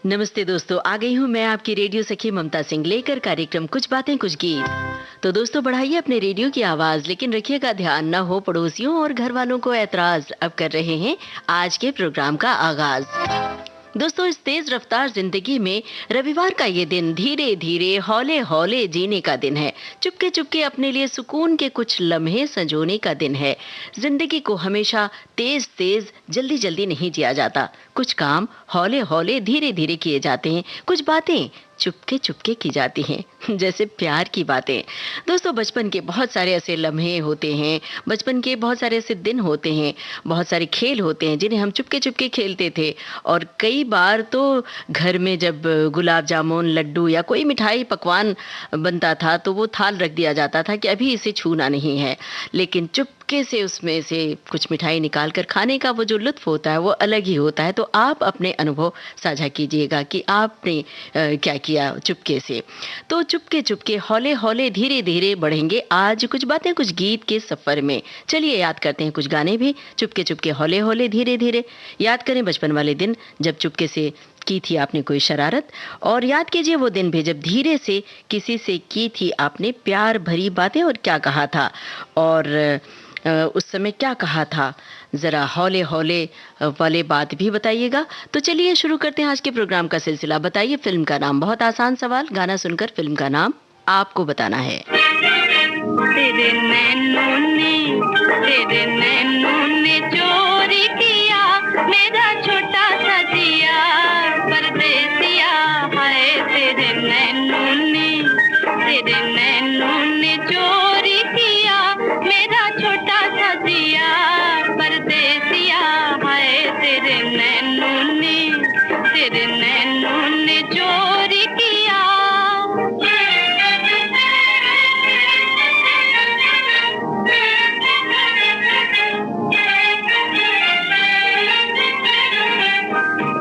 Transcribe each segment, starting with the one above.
नमस्ते दोस्तों, आ गई हूँ मैं आपकी रेडियो सखी ममता सिंह लेकर कार्यक्रम कुछ बातें कुछ गीत। तो दोस्तों बढ़ाइए अपने रेडियो की आवाज, लेकिन रखिएगा ध्यान न हो पड़ोसियों और घर वालों को ऐतराज। अब कर रहे हैं आज के प्रोग्राम का आगाज। दोस्तों इस तेज रफ्तार जिंदगी में रविवार का ये दिन धीरे धीरे हौले हौले जीने का दिन है। चुपके चुपके अपने लिए सुकून के कुछ लम्हे संजोने का दिन है। जिंदगी को हमेशा तेज तेज जल्दी जल्दी नहीं जिया जाता। कुछ काम हौले हौले धीरे धीरे किए जाते हैं। कुछ बातें चुपके चुपके की जाती हैं, जैसे प्यार की बातें। दोस्तों बचपन के बहुत सारे ऐसे लम्हे होते हैं, बचपन के बहुत सारे ऐसे दिन होते हैं, बहुत सारे खेल होते हैं जिन्हें हम चुपके चुपके खेलते थे। और कई बार तो घर में जब गुलाब जामुन, लड्डू या कोई मिठाई पकवान बनता था तो वो थाल रख दिया जाता था कि अभी इसे छूना नहीं है। लेकिन चुपके से उसमें से कुछ मिठाई निकाल कर खाने का वो जो लुत्फ होता है वो अलग ही होता है। तो आप अपने अनुभव साझा कीजिएगा कि आपने क्या किया चुपके से। तो चुपके चुपके हौले हौले धीरे धीरे बढ़ेंगे आज कुछ बातें कुछ गीत के सफर में। चलिए याद करते हैं कुछ गाने भी चुपके चुपके हौले हौले धीरे धीरे। याद करें बचपन वाले दिन जब चुपके से की थी आपने कोई शरारत, और याद कीजिए वो दिन भी जब धीरे से किसी से की थी आपने प्यार भरी बातें और क्या कहा था, और उस समय क्या कहा था। जरा हौले हौले वाले बात भी बताइएगा। तो चलिए शुरू करते हैं आज के प्रोग्राम का सिलसिला। बताइए फिल्म का नाम। बहुत आसान सवाल, गाना सुनकर फिल्म का नाम आपको बताना है। तेरे नैनों ने चोरी किया मेरा छोटा सा जिया परदेसिया हाय। तेरे नैनों ने चोरी किया मेरा छोटा सा जिया परदेसिया हाय। तेरे नैनों ने चोरी किया।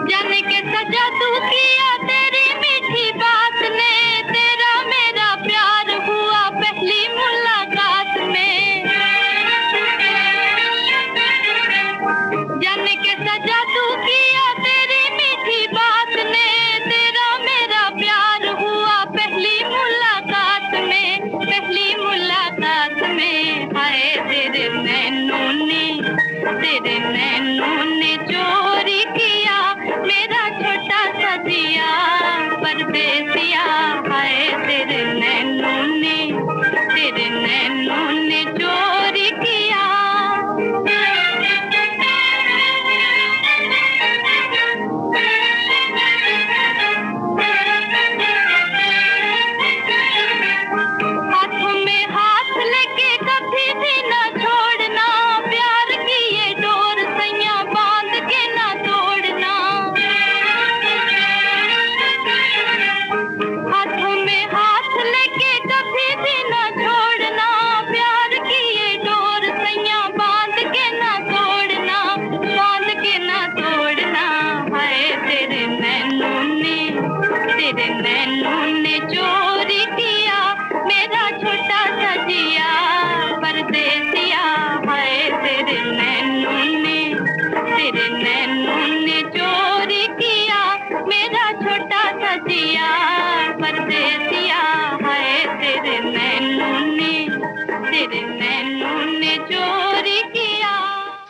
जाने के सजा तू किया तेरी मीठी बात ने, तेरा मेरा प्यार हुआ पहली मुलाकात में। जाने के सजा तू किया तेरी मीठी बात ने, तेरा मेरा प्यार हुआ पहली मुलाकात में, पहली मुलाकात में हाय। तेरे नैनों ने चोरी किया मेरा छोटा सा जिया परदेसिया हाय। तेरे नैनों ने चोरी किया। हाथों में हाथ लेके कभी भी न छोड़ना, प्यार की ये डोर सैया बांध के न तोड़ना। हाथों में हाथ लेके कभी भी न छोड़ना, प्यार की ये डोर सैया बांध के न तोड़ना, बांध के न तोड़ना हाय। तेरे नैनों ने चोरी किया मेरा छोटा सा जिया परदेसिया हाय। तेरे नैनों ने चोरी किया मेरा छोटा सा जिया परदेसिया हाय। तेरे नैनों ने चोरी किया।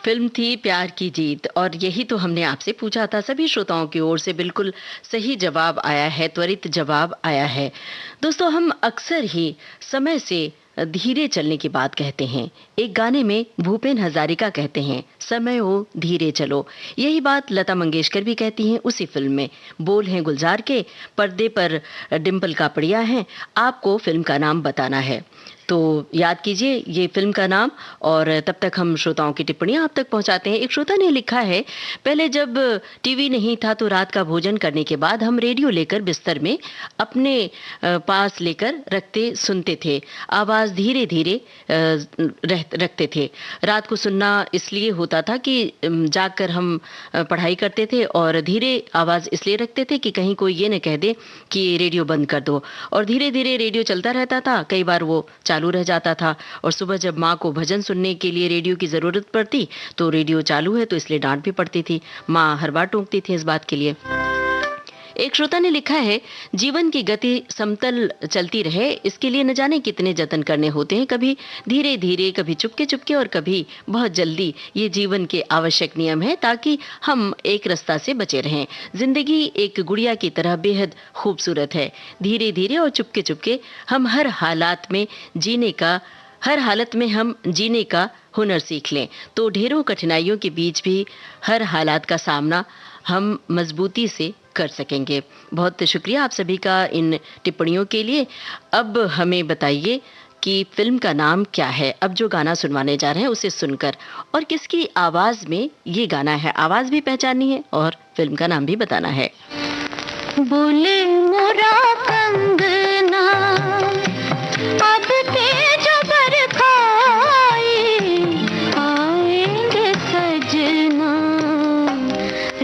फिल्म थी प्यार की जीत, और यही तो हमने आपसे पूछा था। सभी श्रोताओं की ओर से बिल्कुल सही जवाब आया है, त्वरित जवाब आया है। दोस्तों हम अक्सर ही समय से धीरे चलने की बात कहते हैं। एक गाने में भूपेन हजारिका कहते हैं समय ओ धीरे चलो। यही बात लता मंगेशकर भी कहती हैं उसी फिल्म में। बोल हैं गुलजार के, पर्दे पर डिम्पल कापड़िया हैं, आपको फिल्म का नाम बताना है। तो याद कीजिए ये फिल्म का नाम, और तब तक हम श्रोताओं की टिप्पणियां आप तक पहुंचाते हैं। एक श्रोता ने लिखा है, पहले जब टीवी नहीं था तो रात का भोजन करने के बाद हम रेडियो लेकर बिस्तर में अपने पास लेकर रखते सुनते थे। आवाज धीरे धीरे रखते थे। रात को सुनना इसलिए होता था कि जागकर हम पढ़ाई करते थे, और धीरे आवाज इसलिए रखते थे कि कहीं कोई ये न कह दे कि रेडियो बंद कर दो। और धीरे धीरे रेडियो चलता रहता था, कई बार वो चालू रह जाता था। और सुबह जब माँ को भजन सुनने के लिए रेडियो की जरूरत पड़ती तो रेडियो चालू है तो इसलिए डांट भी पड़ती थी। माँ हर बार टोकती थी इस बात के लिए। एक श्रोता ने लिखा है, जीवन की गति समतल चलती रहे इसके लिए न जाने कितने जतन करने होते हैं, कभी धीरे धीरे, कभी चुपके चुपके और कभी बहुत जल्दी। ये जीवन के आवश्यक नियम है ताकि हम एक रास्ता से बचे रहें। जिंदगी एक गुड़िया की तरह बेहद खूबसूरत है। धीरे धीरे और चुपके चुपके हम हर हालत में जीने का हुनर सीख लें तो ढेरों कठिनाइयों के बीच भी हर हालात का सामना हम मजबूती से कर सकेंगे। बहुत शुक्रिया आप सभी का इन टिप्पणियों के लिए। अब हमें बताइए कि फिल्म का नाम क्या है। अब जो गाना सुनवाने जा रहे हैं उसे सुनकर और किसकी आवाज में ये गाना है, आवाज भी पहचाननी है और फिल्म का नाम भी बताना है। बोले मोरा कंगना अब तेज बरखाए आएंगे सजना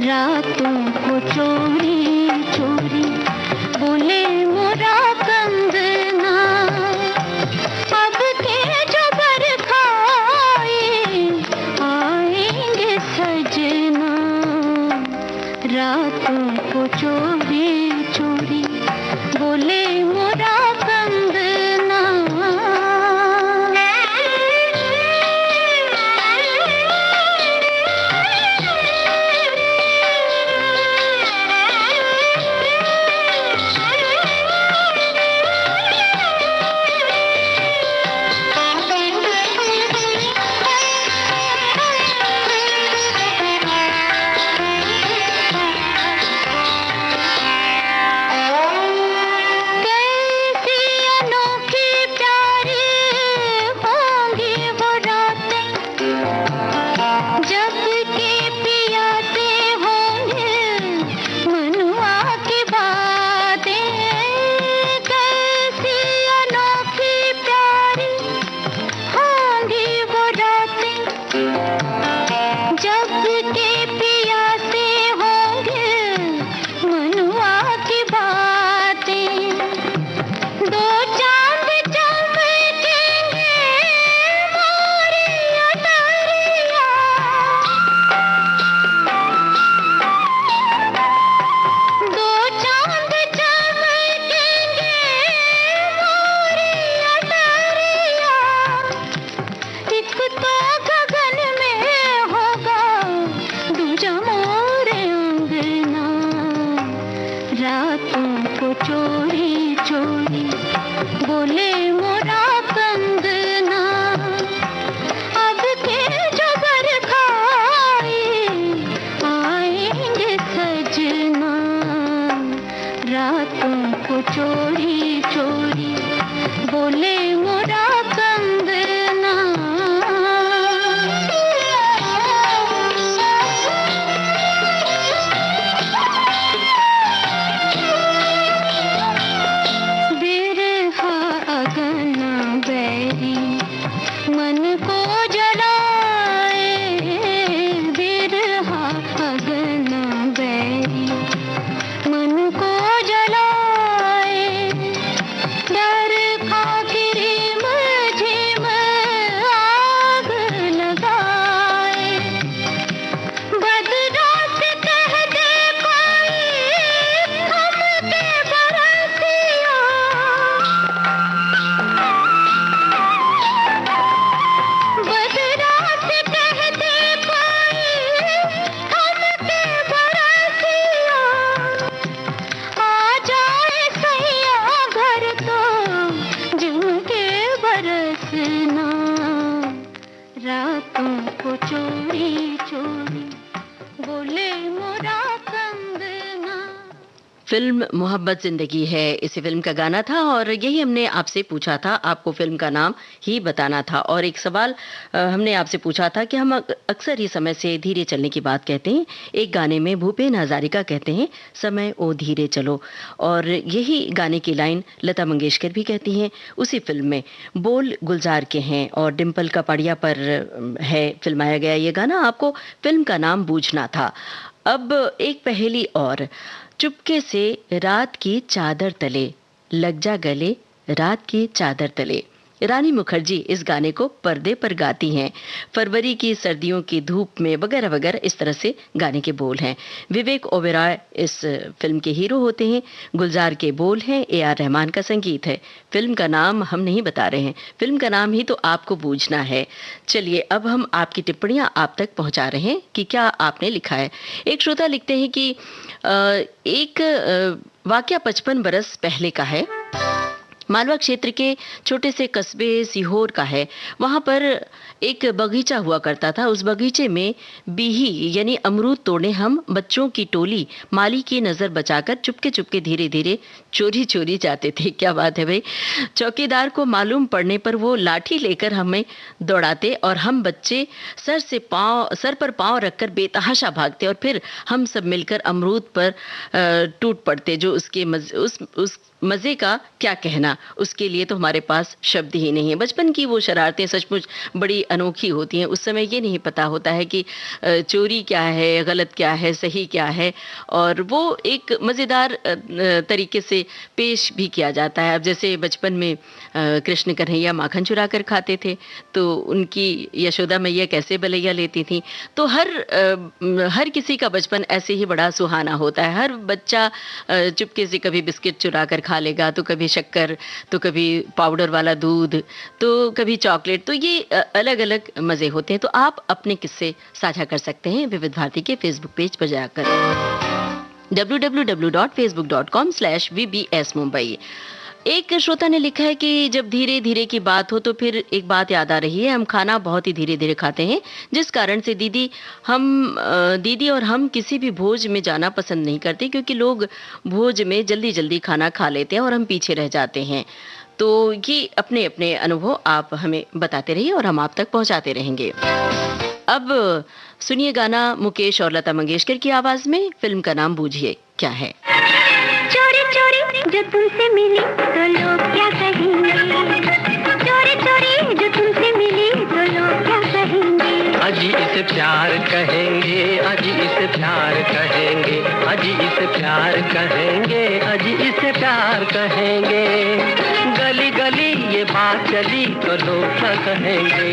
रातों को चोरी चोरी। बोले मोरा कंगना अब तेज बरखाए आएंगे सजना रातों को चोरी चोरी। बोले मोरा कंगना। फिल्म मोहब्बत जिंदगी है, इसी फिल्म का गाना था और यही हमने आपसे पूछा था, आपको फिल्म का नाम ही बताना था। और एक सवाल हमने आपसे पूछा था कि हम अक्सर ही समय से धीरे चलने की बात कहते हैं। एक गाने में भूपेन हजारिका कहते हैं, समय ओ धीरे चलो, और यही गाने की लाइन लता मंगेशकर भी कहती हैं उसी फिल्म में। बोल गुलजार के हैं और डिम्पल कपाड़िया पर है फिल्माया गया ये गाना। आपको फिल्म का नाम बूझना था। अब एक पहेली और। चुपके से रात की चादर तले, लग जा गले रात की चादर तले, रानी मुखर्जी इस गाने को पर्दे पर गाती हैं। फरवरी की सर्दियों की धूप में वगैरह वगैरह, इस तरह से गाने के बोल हैं। विवेक ओबेरॉय इस फिल्म के हीरो होते हैं। गुलजार के बोल हैं, AR रहमान का संगीत है। फिल्म का नाम हम नहीं बता रहे हैं, फिल्म का नाम ही तो आपको बूझना है। चलिए अब हम आपकी टिप्पणियां आप तक पहुंचा रहे हैं कि क्या आपने लिखा है। एक श्रोता लिखते हैं कि एक वाकया 55 बरस पहले का है। मालवा क्षेत्र के छोटे से कस्बे सीहोर का है। वहां पर एक बगीचा हुआ करता था। उस बगीचे में बीही यानी अमरूद तोड़ने हम बच्चों की टोली माली की नजर बचाकर चुपके चुपके धीरे धीरे चोरी चोरी जाते थे। क्या बात है भाई। चौकीदार को मालूम पड़ने पर वो लाठी लेकर हमें दौड़ाते और हम बच्चे सर पर पांव रखकर बेतहाशा भागते और फिर हम सब मिलकर अमरूद पर टूट पड़ते। जो उसके उस मजे का क्या कहना, उसके लिए तो हमारे पास शब्द ही नहीं है। बचपन की वो शरारतें सचमुच बड़ी अनोखी होती हैं। उस समय ये नहीं पता होता है कि चोरी क्या है, गलत क्या है, सही क्या है, और वो एक मज़ेदार तरीके से पेश भी किया जाता है। अब जैसे बचपन में कृष्ण कन्हैया माखन चुरा कर खाते थे तो उनकी यशोदा मैया कैसे बलैया लेती थी। तो हर किसी का बचपन ऐसे ही बड़ा सुहाना होता है। हर बच्चा चुपके से कभी बिस्किट चुरा कर खा लेगा, तो कभी शक्कर, तो कभी पाउडर वाला दूध, तो कभी चॉकलेट। तो ये अलग अलग मज़े होते हैं। तो आप अपने किस्से साझा कर सकते हैं विविध भारती के फेसबुक पेज पर जाकर www.facebook.com/vbs mumbai। एक श्रोता ने लिखा है कि जब धीरे धीरे की बात हो तो फिर एक बात याद आ रही है। हम खाना बहुत ही धीरे धीरे खाते हैं, जिस कारण से दीदी और हम किसी भी भोज में जाना पसंद नहीं करते, क्योंकि लोग भोज में जल्दी जल्दी खाना खा लेते हैं और हम पीछे रह जाते हैं। तो ये अपने अपने अनुभव आप हमें बताते रहिए और हम आप तक पहुंचाते रहेंगे। अब सुनिए गाना मुकेश और लता मंगेशकर की आवाज में। फिल्म का नाम बूझिए क्या है। चोरी चोरी जो तुमसे मिली तो लोग क्या कहेंगे, चोरी चोरी जो तुमसे मिली तो लोग क्या कहेंगे। अजी इसे प्यार कहेंगे, अजी इसे प्यार कहेंगे, अजी इसे प्यार कहेंगे, अजी इसे प्यार कहेंगे। गली गली ये बात चली तो लोग क्या कहेंगे,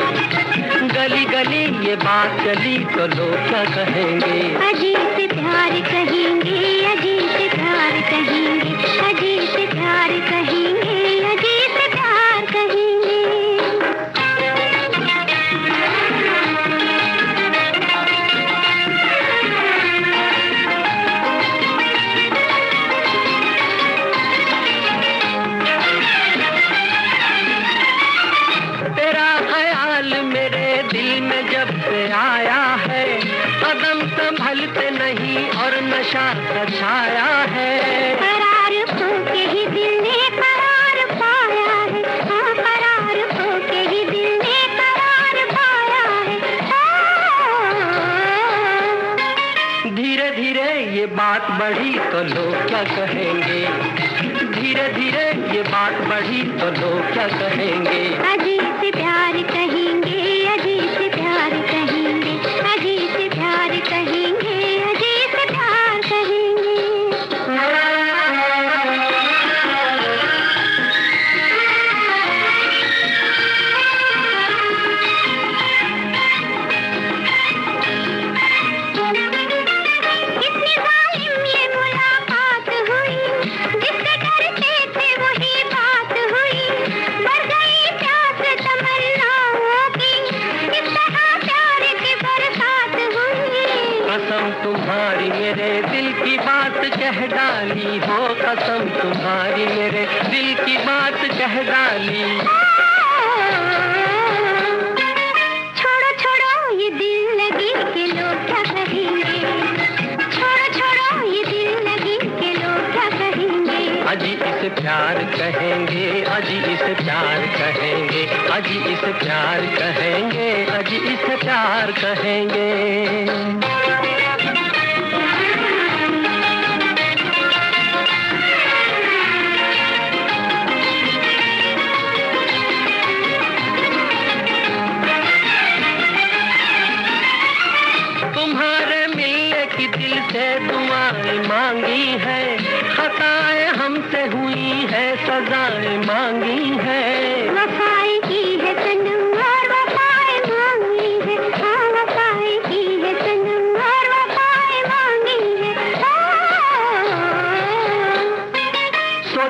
गली गली ये बात चली तो लोग क्या कहेंगे। अजी से प्यार कहेंगे, अजी से प्यार कहेंगे, अजी से प्यार कहेंगे, अजी से प्यार कहेंगे। तेरा ख्याल मेरे दिल में जब से आया है, कदम संभलते नहीं और नशा छाया है। करार होके ही दिल ने करार पाया है, हाँ करार होके ही दिल ने करार पाया है। धीरे धीरे ये बात बढ़ी तो लोग क्या कहेंगे, धीरे धीरे ये बात बढ़ी तो लोग क्या कहेंगे। अजी से प्यार कहेंगे, अजी से प्यार कहेंगे, अजी से प्यार कहेंगे, अजी से प्यार कहेंगे। इतनी जालिम ये मुलाकात हुई, जिससे डरते थे वही बात हुई। मर गई प्यास तमन्नाओं की, इस तरह प्यार की बरसात हुई। कसम तुम्हारी मेरे दिल की बात कह डाली हो, कसम तुम्हारी मेरे दिल की बात कह डाली। छोड़ो छोड़ो ये दिल लगी के लोग क्या कहेंगे, छोड़ो छोड़ो ये दिल लगी के लोग क्या कहेंगे। अजी इसे प्यार कहेंगे, अजी इसे प्यार कहेंगे, अजी इसे प्यार कहेंगे, अजी इसे प्यार कहेंगे। तुम्हारे मिलने की दिल से दुआएं मांगी है, खताएं हमसे हुई है, सजाएं मांगी है। वफाएं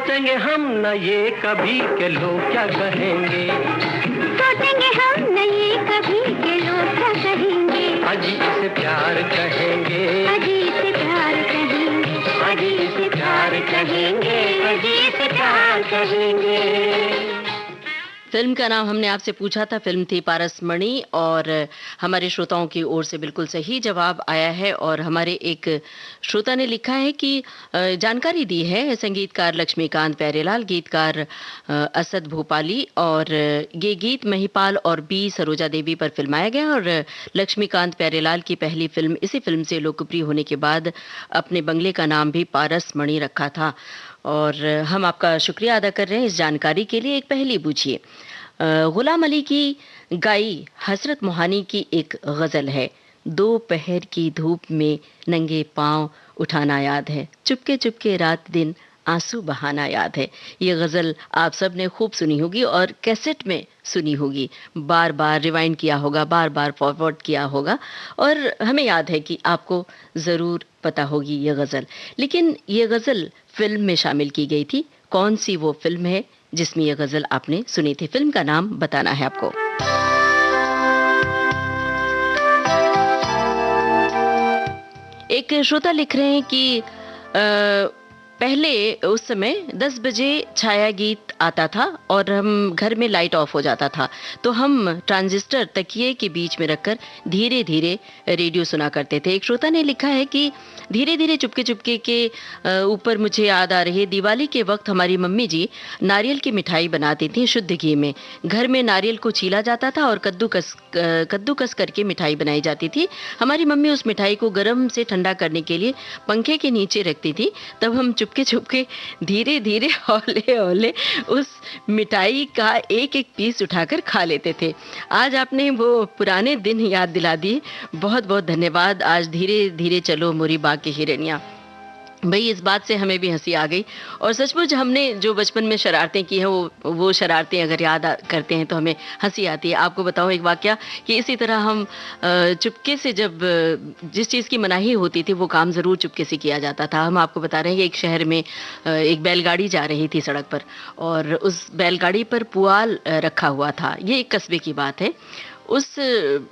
सोचेंगे हम न ये कभी के लोग क्या कहेंगे, सोचेंगे हम न ये कभी के लोग क्या कहेंगे, अजी इसे प्यार कहेंगे, अजी इसे प्यार कहेंगे, अजी इसे प्यार कहेंगे, अजी इसे प्यार कहेंगे। फिल्म का नाम हमने आपसे पूछा था, फिल्म थी पारसमणि, और हमारे श्रोताओं की ओर से बिल्कुल सही जवाब आया है। और हमारे एक श्रोता ने लिखा है कि जानकारी दी है संगीतकार लक्ष्मीकांत प्यारेलाल, गीतकार असद भोपाली, और ये गीत महिपाल और बी सरोजा देवी पर फिल्माया गया। और लक्ष्मीकांत प्यारेलाल की पहली फिल्म इसी फिल्म से लोकप्रिय होने के बाद अपने बंगले का नाम भी पारसमणि रखा था। और हम आपका शुक्रिया अदा कर रहे हैं इस जानकारी के लिए। एक पहेली पूछिए। गुलाम अली की गाई हसरत मोहानी की एक गजल है, दोपहर की धूप में नंगे पांव उठाना याद है, चुपके चुपके रात दिन आंसू बहाना याद है। ये गजल आप सब ने खूब सुनी होगी और कैसेट में सुनी होगी, बार बार रिवाइंड किया होगा, बार बार फॉरवर्ड किया होगा, और हमें याद है कि आपको ज़रूर पता होगी ये गज़ल। लेकिन ये गज़ल फिल्म में शामिल की गई थी। कौन सी वो फिल्म है जिसमें ये गज़ल आपने सुनी थी? फिल्म का नाम बताना है आपको। एक श्रोता लिख रहे हैं कि पहले उस समय 10 बजे छाया गीत आता था और हम घर में लाइट ऑफ हो जाता था, तो हम ट्रांजिस्टर तकिए के बीच में रखकर धीरे धीरे रेडियो सुना करते थे। एक श्रोता ने लिखा है कि धीरे धीरे चुपके चुपके के ऊपर मुझे याद आ रही है, दिवाली के वक्त हमारी मम्मी जी नारियल की मिठाई बनाती थी शुद्ध घी में। घर में नारियल को छीला जाता था और कद्दूकस करके मिठाई बनाई जाती थी। हमारी मम्मी उस मिठाई को गर्म से ठंडा करने के लिए पंखे के नीचे रखती थी, तब हम चुपके चुपके धीरे धीरे हौले हौले उस मिठाई का एक एक पीस उठाकर खा लेते थे। आज आपने वो पुराने दिन याद दिला दिए, बहुत बहुत धन्यवाद। आज धीरे धीरे चलो मोरी बाग की हिरनिया, भाई इस बात से हमें भी हंसी आ गई। और सचमुच हमने जो बचपन में शरारतें की हैं वो शरारतें अगर याद करते हैं तो हमें हंसी आती है। आपको बताऊं एक वाकया कि इसी तरह हम चुपके से जब जिस चीज़ की मनाही होती थी वो काम ज़रूर चुपके से किया जाता था। हम आपको बता रहे हैं कि एक शहर में एक बैलगाड़ी जा रही थी सड़क पर और उस बैलगाड़ी पर पुआल रखा हुआ था। ये एक कस्बे की बात है। उस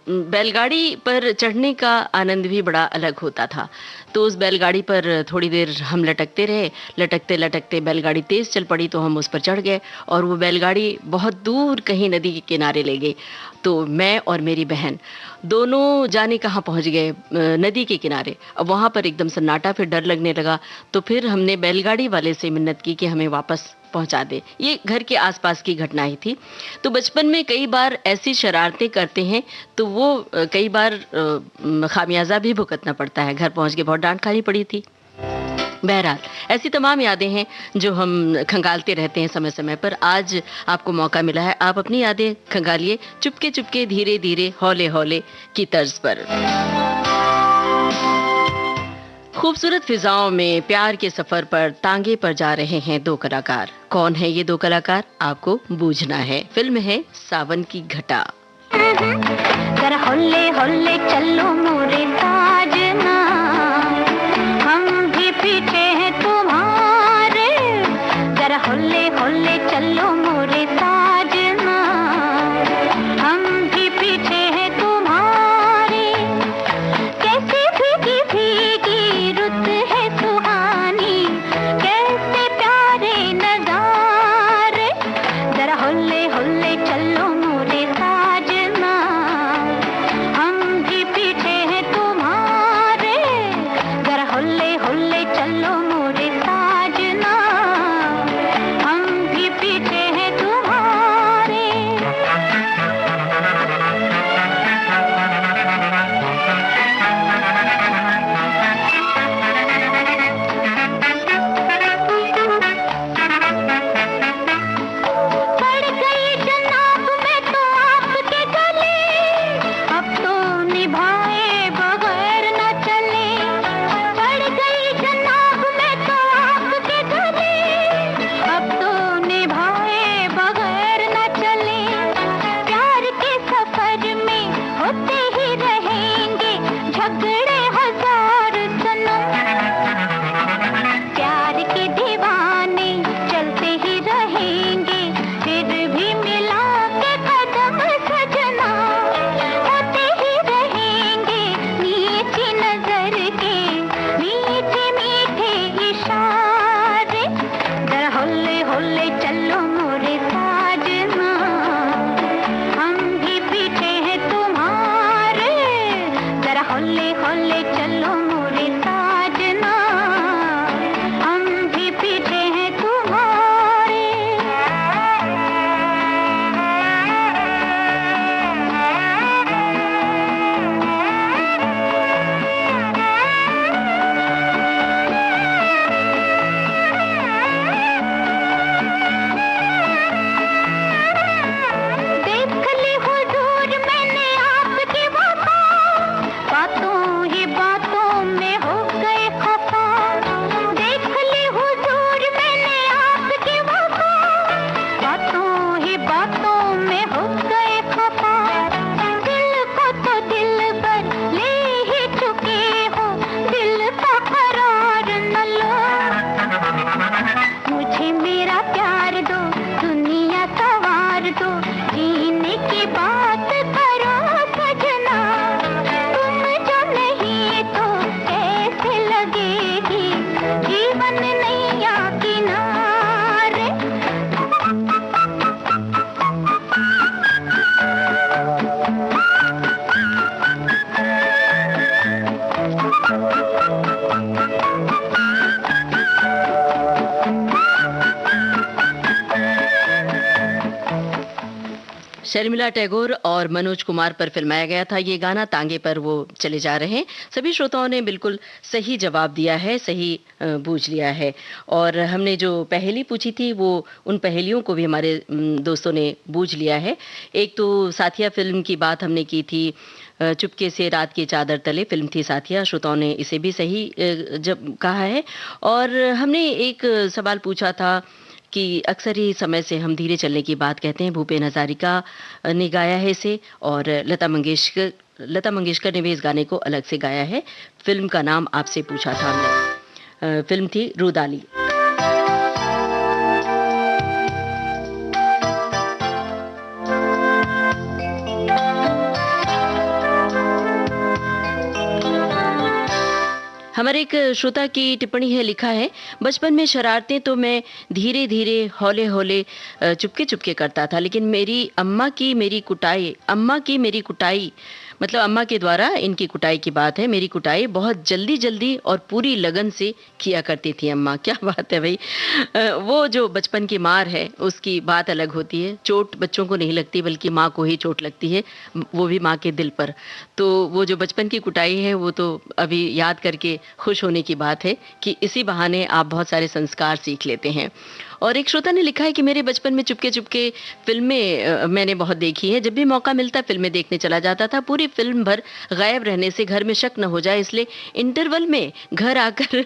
बैलगाड़ी पर चढ़ने का आनंद भी बड़ा अलग होता था। तो उस बैलगाड़ी पर थोड़ी देर हम लटकते रहे, लटकते लटकते बैलगाड़ी तेज़ चल पड़ी तो हम उस पर चढ़ गए और वो बैलगाड़ी बहुत दूर कहीं नदी के किनारे ले गई। तो मैं और मेरी बहन दोनों जाने कहाँ पहुँच गए, नदी के किनारे। अब वहाँ पर एकदम सन्नाटा, फिर डर लगने लगा। तो फिर हमने बैलगाड़ी वाले से मिन्नत की कि हमें वापस पहुंचा दे। ये घर के आसपास की घटना ही थी। तो बचपन में कई बार ऐसी शरारतें करते हैं तो वो कई बार खामियाजा भी भुगतना पड़ता है। घर पहुंच के बहुत डांट खानी पड़ी थी। बहरहाल ऐसी तमाम यादें हैं जो हम खंगालते रहते हैं समय समय पर। आज आपको मौका मिला है, आप अपनी यादें खंगालिए चुपके चुपके धीरे धीरे हौले हौले की तर्ज पर। खूबसूरत फिजाओं में प्यार के सफर पर तांगे पर जा रहे हैं दो कलाकार। कौन है ये दो कलाकार, आपको बूझना है। फिल्म है सावन की घटा। जरा होले होले चलो मोरे साजना, हम भी पीछे हैं तुम्हारे। जरा होले होले चलो मोरे साजना, हम भी पीछे हैं तुम्हारे। कैसे भीगी भीगी रुत है सुहानी, कैसे प्यारे नजारे। जरा होले होले चलो मोरे साजना, हम भी पीछे हैं तुम्हारे। दो, जीने की बात करो सजना, तुम जो नहीं तो कैसे लगेगी जीवन नैया किनारे। शर्मिला टैगोर और मनोज कुमार पर फिल्माया गया था ये गाना। तांगे पर वो चले जा रहे हैं। सभी श्रोताओं ने बिल्कुल सही जवाब दिया है, सही बूझ लिया है। और हमने जो पहेली पूछी थी वो उन पहेलियों को भी हमारे दोस्तों ने बूझ लिया है। एक तो साथिया फिल्म की बात हमने की थी, चुपके से रात की चादर तले फिल्म थी साथिया, श्रोताओं ने इसे भी सही जब कहा है। और हमने एक सवाल पूछा था कि अक्सर ही समय से हम धीरे चलने की बात कहते हैं, भूपेन हजारिका ने गाया है इसे और लता मंगेशकर ने भी इस गाने को अलग से गाया है। फिल्म का नाम आपसे पूछा था हमने, फिल्म थी रूदाली। हमारे एक श्रोता की टिप्पणी है, लिखा है, बचपन में शरारतें तो मैं धीरे धीरे हौले हौले चुपके चुपके करता था, लेकिन अम्मा की मेरी कुटाई मतलब अम्मा के द्वारा इनकी कुटाई की बात है, मेरी कुटाई बहुत जल्दी जल्दी और पूरी लगन से किया करती थी अम्मा। क्या बात है भाई, वो जो बचपन की मार है उसकी बात अलग होती है। चोट बच्चों को नहीं लगती बल्कि माँ को ही चोट लगती है, वो भी माँ के दिल पर। तो वो जो बचपन की कुटाई है वो तो अभी याद करके खुश होने की बात है कि इसी बहाने आप बहुत सारे संस्कार सीख लेते हैं। और एक श्रोता ने लिखा है कि मेरे बचपन में चुपके चुपके फिल्में मैंने बहुत देखी है। जब भी मौका मिलता फिल्में देखने चला जाता था। पूरी फिल्म भर गायब रहने से घर में शक न हो जाए, इसलिए इंटरवल में घर आकर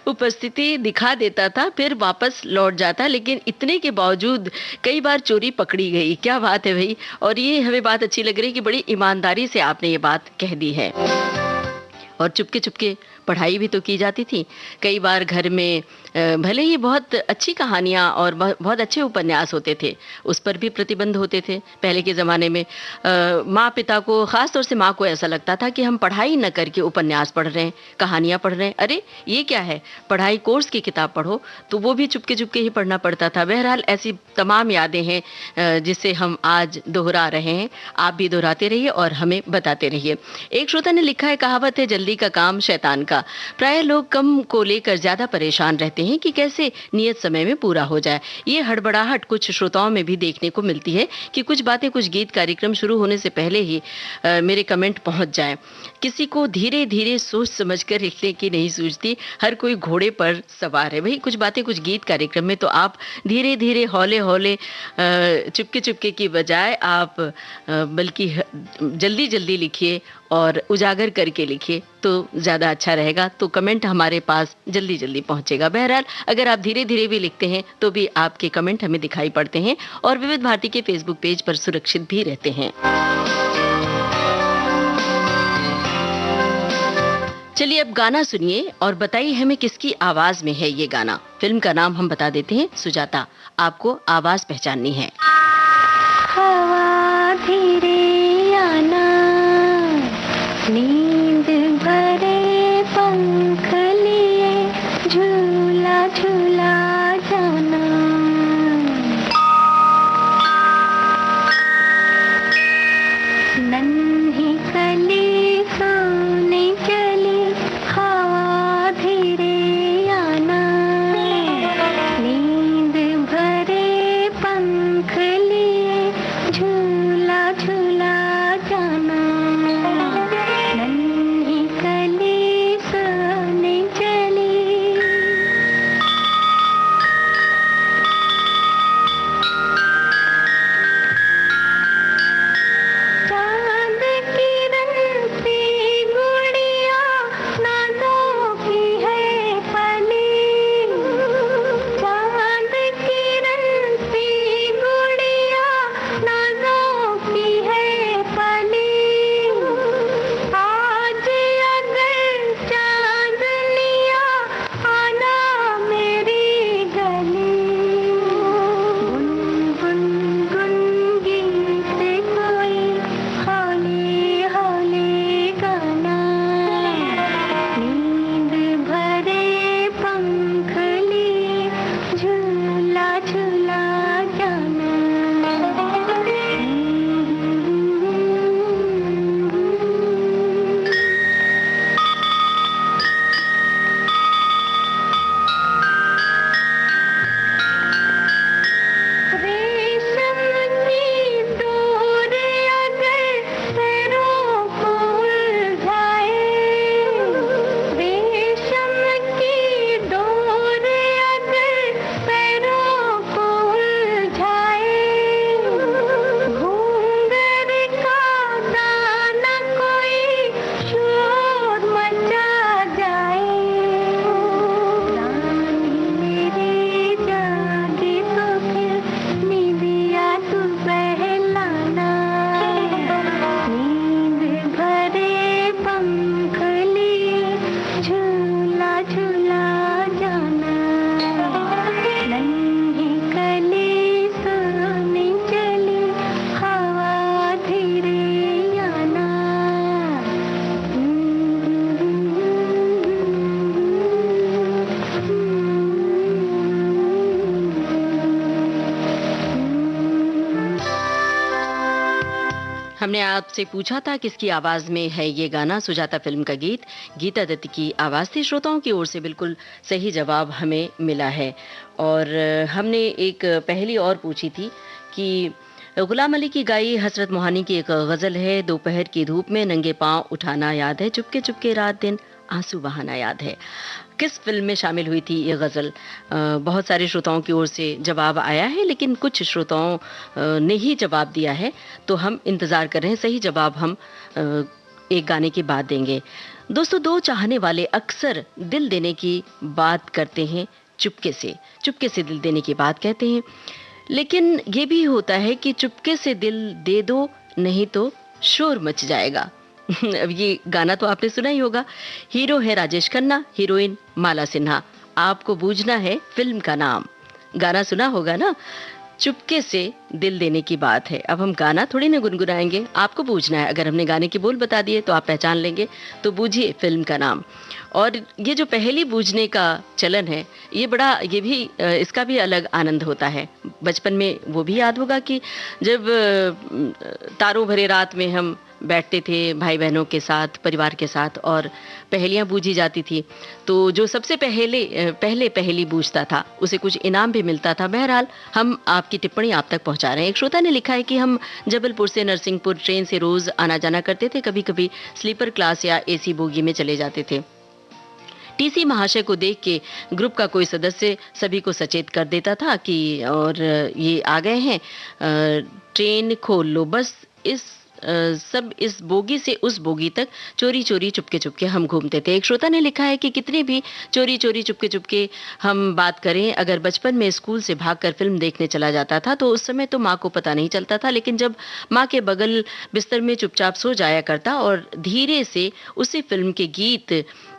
उपस्थिति दिखा देता था, फिर वापस लौट जाता। लेकिन इतने के बावजूद कई बार चोरी पकड़ी गई। क्या बात है भाई, और ये हमें बात अच्छी लग रही है कि बड़ी ईमानदारी से आपने ये बात कह दी है। और चुपके चुपके पढ़ाई भी तो की जाती थी। कई बार घर में भले ही बहुत अच्छी कहानियाँ और बहुत अच्छे उपन्यास होते थे, उस पर भी प्रतिबंध होते थे पहले के ज़माने में। माँ पिता को, ख़ास तौर से माँ को ऐसा लगता था कि हम पढ़ाई न करके उपन्यास पढ़ रहे हैं, कहानियाँ पढ़ रहे हैं। अरे ये क्या है, पढ़ाई कोर्स की किताब पढ़ो। तो वो भी चुपके चुपके ही पढ़ना पड़ता था। बहरहाल ऐसी तमाम यादें हैं जिसे हम आज दोहरा रहे हैं। आप भी दोहराते रहिए और हमें बताते रहिए। एक श्रोता ने लिखा है, कहावत है जल्दी का काम शैतान का। प्राय लोग कम को लेकर ज्यादा परेशान रहते हैं कि कैसे नियत समय में पूरा हो जाए। ये हड़बड़ाहट कुछ श्रोताओं में भी देखने को मिलती है कि कुछ बातें, कुछ गीत कार्यक्रम शुरू होने से पहले ही मेरे कमेंट पहुंच जाएं। किसी को धीरे धीरे सोच समझकर लिखने की नहीं सूझती, हर कोई घोड़े पर सवार है। भाई कुछ बातें, कुछ गीत कार्यक्रम में तो आप धीरे धीरे हौले हौले चुपके चुपके की बजाय आप बल्कि जल्दी जल्दी लिखिए और उजागर करके लिखिए तो ज़्यादा अच्छा रहेगा। तो कमेंट हमारे पास जल्दी जल्दी पहुंचेगा। बहरहाल अगर आप धीरे धीरे भी लिखते हैं तो भी आपके कमेंट हमें दिखाई पड़ते हैं और विविध भारती के फेसबुक पेज पर सुरक्षित भी रहते हैं। चलिए अब गाना सुनिए और बताइए हमें किसकी आवाज में है ये गाना। फिल्म का नाम हम बता देते हैं, सुजाता। आपको आवाज पहचाननी है। हवा धीरे आना, नींद भरे पंख लिए झूला झूला जाना। नन्ही कली सोने चली, हवा धीरे आना, नींद भरे पंख लिए झूला झूला जाना। हमने आपसे पूछा था किसकी आवाज में है ये गाना, सुजाता फिल्म का गीत, गीता दत्त की आवाज थी। श्रोताओं की ओर से बिल्कुल सही जवाब हमें मिला है। और हमने एक पहेली और पूछी थी कि गुलाम अली की गाई हसरत मोहानी की एक गजल है, दोपहर की धूप में नंगे पांव उठाना याद है, चुपके चुपके रात दिन आंसू बहाना याद है। किस फिल्म में शामिल हुई थी ये गज़ल? बहुत सारे श्रोताओं की ओर से जवाब आया है, लेकिन कुछ श्रोताओं ने ही जवाब दिया है, तो हम इंतज़ार कर रहे हैं। सही जवाब हम एक गाने के बाद देंगे। दोस्तों, दो चाहने वाले अक्सर दिल देने की बात करते हैं, चुपके से दिल देने की बात कहते हैं, लेकिन ये भी होता है कि चुपके से दिल दे दो, नहीं तो शोर मच जाएगा। अब ये गाना तो आपने सुना ही होगा। हीरो है राजेश खन्ना, हीरोइन माला सिन्हा। आपको बूझना है फिल्म का नाम। गाना सुना होगा ना, चुपके से दिल देने की बात है। अब हम गाना थोड़ी ना गुनगुनाएंगे, आपको बूझना है। अगर हमने गाने के बोल बता दिए तो आप पहचान लेंगे, तो बूझिए फिल्म का नाम। और ये जो पहेली बूझने का चलन है, ये भी इसका भी अलग आनंद होता है। बचपन में वो भी याद होगा कि जब तारों भरे रात में हम बैठते थे भाई बहनों के साथ, परिवार के साथ, और पहेलियां बूझी जाती थी, तो जो सबसे पहले पहेली बूझता था उसे कुछ इनाम भी मिलता था। बहरहाल, हम आपकी टिप्पणी आप तक पहुंचा रहे हैं। एक श्रोता ने लिखा है कि हम जबलपुर से नरसिंहपुर ट्रेन से रोज आना जाना करते थे, कभी कभी स्लीपर क्लास या एसी बोगी में चले जाते थे। टीसी महाशय को देख के ग्रुप का कोई सदस्य सभी को सचेत कर देता था कि और ये आ गए हैं, ट्रेन खोल लो। बस सब इस बोगी से उस बोगी तक चोरी चोरी चुपके चुपके हम घूमते थे। एक श्रोता ने लिखा है कि कितनी भी चोरी चोरी चुपके चुपके हम बात करें, अगर बचपन में स्कूल से भागकर फिल्म देखने चला जाता था तो उस समय तो माँ को पता नहीं चलता था, लेकिन जब माँ के बगल बिस्तर में चुपचाप सो जाया करता और धीरे से उसी फिल्म के गीत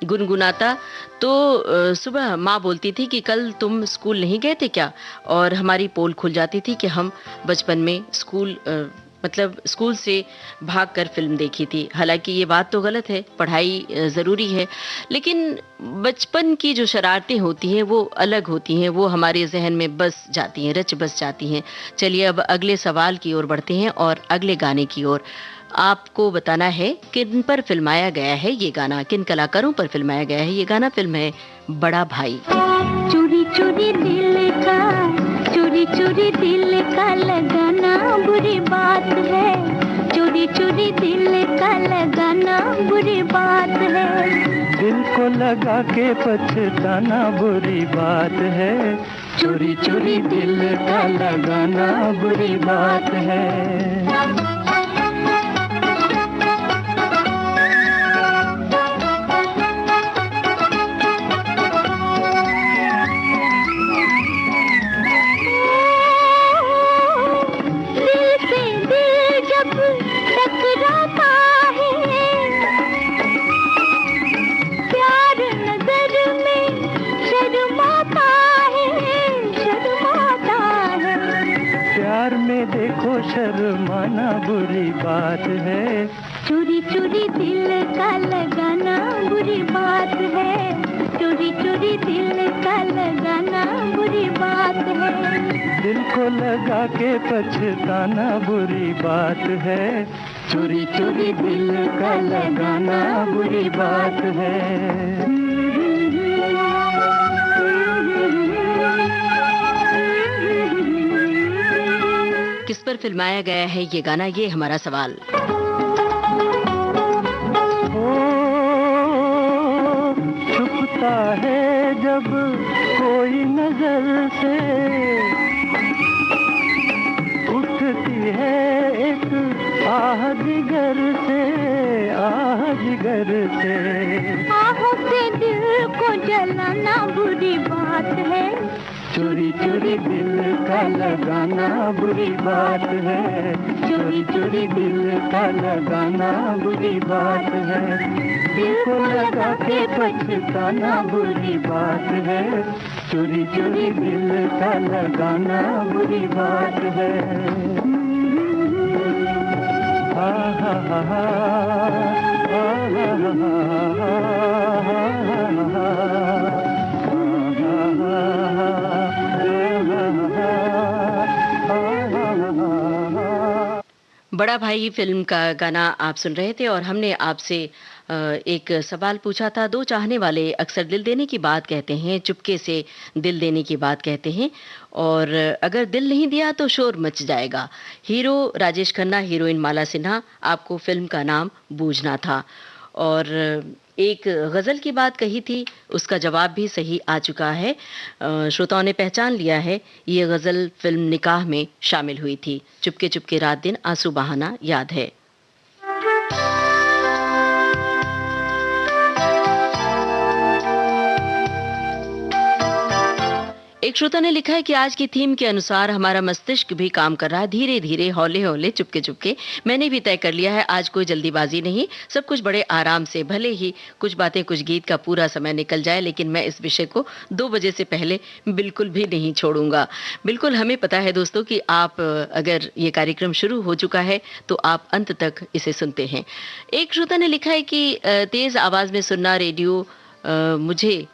गुनगुनाता, तो सुबह माँ बोलती थी कि कल तुम स्कूल नहीं गए थे क्या, और हमारी पोल खुल जाती थी कि हम बचपन में स्कूल से भागकर फिल्म देखी थी। हालांकि ये बात तो गलत है, पढ़ाई ज़रूरी है, लेकिन बचपन की जो शरारतें होती हैं वो अलग होती हैं, वो हमारे जहन में बस जाती हैं, रच बस जाती हैं। चलिए अब अगले सवाल की ओर बढ़ते हैं और अगले गाने की ओर। आपको बताना है किन पर फिल्माया गया है ये गाना, किन कलाकारों पर फिल्माया गया है ये गाना। फिल्म है बड़ा भाई। चोरी चोरी दिल का, चोरी चोरी दिल का लगाना बुरी बात है, चोरी चोरी दिल का लगाना बुरी बात है, दिल को लगा के पछताना बुरी बात है, चोरी चोरी दिल का लगाना बुरी बात है। शर्माना बुरी बात है, चोरी चोरी दिल का लगाना बुरी बात है, चोरी चोरी दिल का लगाना बुरी बात है, दिल को लगा के पछताना बुरी बात है, चोरी चोरी दिल का लगाना बुरी बात है। किस पर फिल्माया गया है ये गाना, ये हमारा सवाल। छुपता है जब कोई नजर से, उठती है एक आह जिगर से, आह जिगर से, आहों से दिल को जलाना बुरी बात है, चोरी चोरी दिल का लगाना बुरी बात है, चोरी चोरी दिल का लगाना बुरी बात है, दिल को लगा के पछताना बुरी बात है, चोरी चोरी दिल का लगाना बुरी बात है। हा हा हा हा बड़ा भाई फिल्म का गाना आप सुन रहे थे और हमने आपसे एक सवाल पूछा था। दो चाहने वाले अक्सर दिल देने की बात कहते हैं, चुपके से दिल देने की बात कहते हैं, और अगर दिल नहीं दिया तो शोर मच जाएगा। Hero Rajesh Khanna, heroine Mala Sinha. आपको फिल्म का नाम बूझना था। और एक गज़ल की बात कही थी, उसका जवाब भी सही आ चुका है। श्रोताओं ने पहचान लिया है, ये गज़ल फिल्म निकाह में शामिल हुई थी। चुपके चुपके रात दिन आंसू बहाना याद है। एक श्रोता ने लिखा है कि आज की थीम के अनुसार हमारा मस्तिष्क भी काम कर रहा है, धीरे धीरे, हौले हौले, चुपके चुपके। मैंने भी तय कर लिया है, आज कोई जल्दीबाजी नहीं, सब कुछ बड़े आराम से, भले ही कुछ बातें कुछ गीत का पूरा समय निकल जाए, लेकिन मैं इस विषय को 2 बजे से पहले बिल्कुल भी नहीं छोड़ूंगा। बिल्कुल हमें पता है दोस्तों कि आप, अगर ये कार्यक्रम शुरू हो चुका है तो आप अंत तक इसे सुनते हैं। एक श्रोता ने लिखा है कि तेज आवाज में सुनना रेडियो मुझे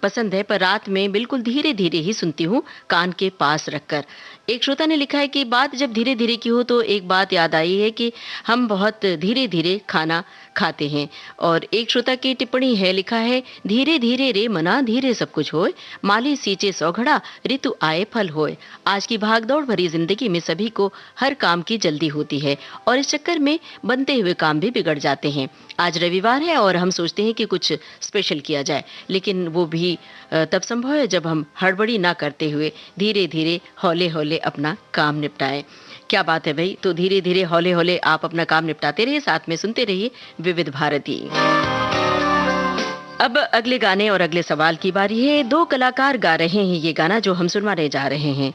पसंद है, पर रात में बिल्कुल धीरे धीरे ही सुनती हूँ, कान के पास रखकर। एक श्रोता ने लिखा है कि बात जब धीरे धीरे की हो तो एक बात याद आई है कि हम बहुत धीरे धीरे खाना खाते हैं। और एक श्रोता की टिप्पणी है, लिखा है, धीरे धीरे रे मना, धीरे सब कुछ होए, माली सींचे सौ घड़ा, ऋतु आए फल होए। आज की भागदौड़ भरी जिंदगी में सभी को हर काम की जल्दी होती है और इस चक्कर में बनते हुए काम भी बिगड़ जाते हैं। आज रविवार है और हम सोचते हैं कि कुछ स्पेशल किया जाए, लेकिन वो भी तब संभव है जब हम हड़बड़ी ना करते हुए धीरे धीरे, हौले हौले अपना काम निपटाएं। क्या बात है भाई। तो धीरे धीरे, हौले हौले आप अपना काम निपटाते रहिए, साथ में सुनते रहिए विविध भारती। अब अगले गाने और अगले सवाल की बारी है। 2 कलाकार गा रहे हैं ये गाना जो हम सुनवाने जा रहे हैं,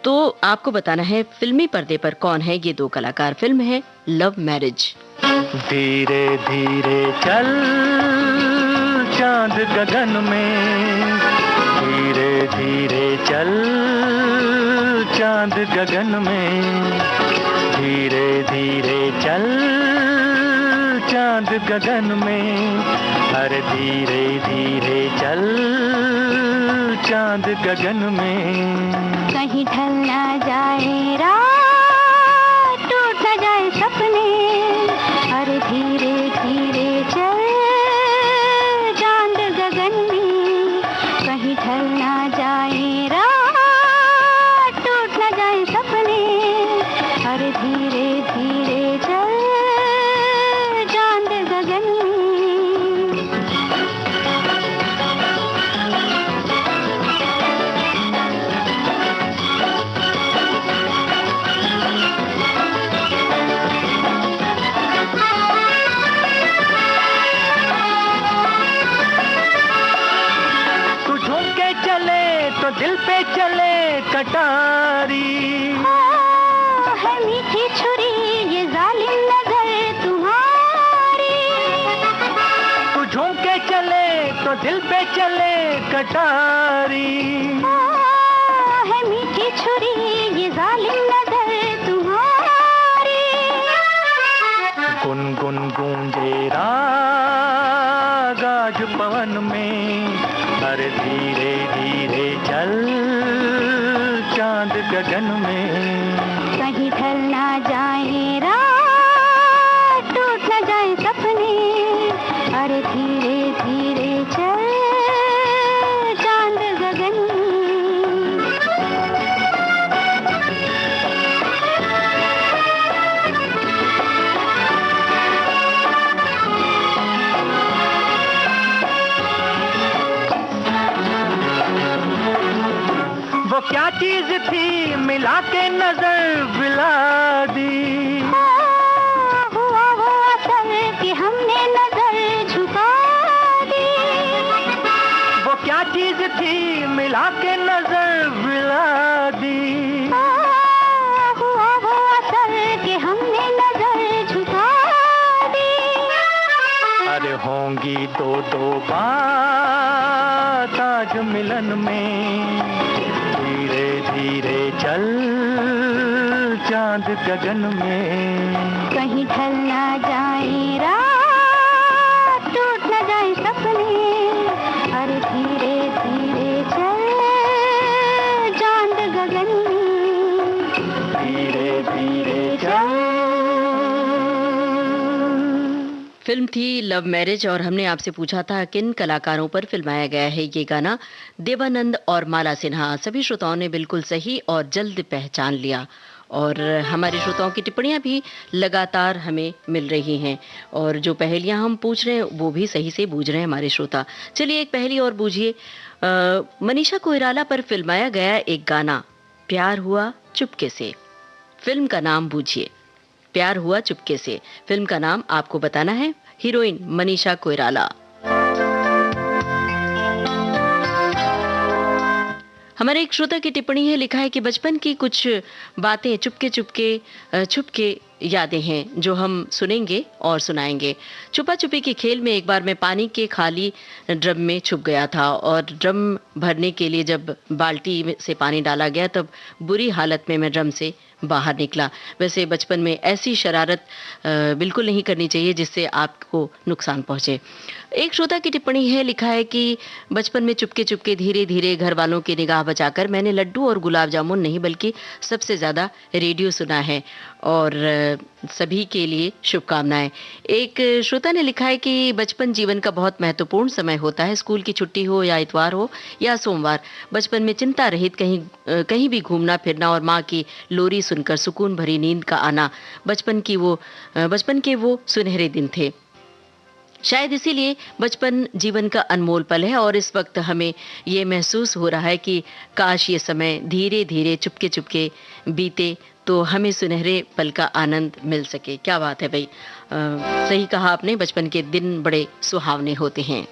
तो आपको बताना है फिल्मी पर्दे पर कौन है ये 2 कलाकार। फिल्म है लव मैरिज। धीरे धीरे चल चांद गगन में, धीरे धीरे चल चांद गगन में, धीरे धीरे चल चांद गगन में, अरे धीरे धीरे चल चांद गगन में। कहीं ढल ना जाए रात, टूट ना जाए सपने, अरे धीरे धीरे चल चांद गगन में। कहीं ढल ना जाए रात, टूट ना जाए सपने, अरे धीरे धीरे चल चांद गगन में। तो दिल पे चले कटारी, है मीठी छुरी ये जालिम नजर तुम्हारी। तू झूम के चले तो दिल पे चले कटारी, है मीठी छुरी ये जालिम नजर तुम्हारी। गुनगुन गूंजे राग आज पवन में, अरे धीरे धीरे चल चांद गगन में। कहीं ढल ना जाए रात, टूट ना जाए सपने, अरे धीरे धीरे चल चांद गगन में। वो क्या चीज थी मिला के नजर मिला दी, हुआ वो असर कि हमने नजर झुका दी। वो क्या चीज थी मिला के नजर मिला दी, हुआ वो असर कि हमने नजर झुका दी। अरे होंगी दो दो बात आज मिलन में, धीरे धीरे चल चांद गगन में। कहीं ढल ना जाए रात, टूट ना जाए सपने, अरे धीरे धीरे चल चांद गगन में। धीरे धीरे चल फिल्म थी लव मैरिज और हमने आपसे पूछा था किन कलाकारों पर फिल्माया गया है ये गाना। देवानंद और माला सिन्हा, सभी श्रोताओं ने बिल्कुल सही और जल्द पहचान लिया। और हमारे श्रोताओं की टिप्पणियां भी लगातार हमें मिल रही हैं और जो पहेलियां हम पूछ रहे हैं वो भी सही से बूझ रहे हैं हमारे श्रोता। चलिए एक पहेली और बूझिए। मनीषा कोइराला पर फिल्माया गया एक गाना प्यार हुआ चुपके से, फिल्म का नाम बूझिए। प्यार हुआ चुपके से, फिल्म का नाम आपको बताना है। हीरोइन मनीषा कोइराला। हमारे एक श्रोता की टिप्पणी है, लिखा है कि बचपन की कुछ बातें चुपके चुपके छुपके यादें हैं जो हम सुनेंगे और सुनाएंगे। छुपा छुपी के खेल में एक बार मैं पानी के खाली ड्रम में छुप गया था और ड्रम भरने के लिए जब बाल्टी से पानी डाला गया तब बुरी हालत में मैं ड्रम से बाहर निकला। वैसे बचपन में ऐसी शरारत बिल्कुल नहीं करनी चाहिए जिससे आपको नुकसान पहुंचे। एक श्रोता की टिप्पणी है, लिखा है कि बचपन में चुपके चुपके धीरे धीरे घर वालों की निगाह बचाकर मैंने लड्डू और गुलाब जामुन नहीं बल्कि सबसे ज्यादा रेडियो सुना है और सभी के लिए शुभकामनाएं। एक श्रोता ने लिखा है कि बचपन जीवन का बहुत महत्वपूर्ण समय होता है। स्कूल की छुट्टी हो या इतवार हो या सोमवार, बचपन में चिंता रहित कहीं भी घूमना फिरना और माँ की लोरी सुनकर सुकून भरी नींद का आना बचपन के वो सुनहरे दिन थे। शायद इसीलिए बचपन जीवन का अनमोल पल है और इस वक्त हमें ये महसूस हो रहा है कि काश ये समय धीरे धीरे चुपके चुपके बीते तो हमें सुनहरे पल का आनंद मिल सके। क्या बात है भाई, सही कहा आपने, बचपन के दिन बड़े सुहावने होते हैं।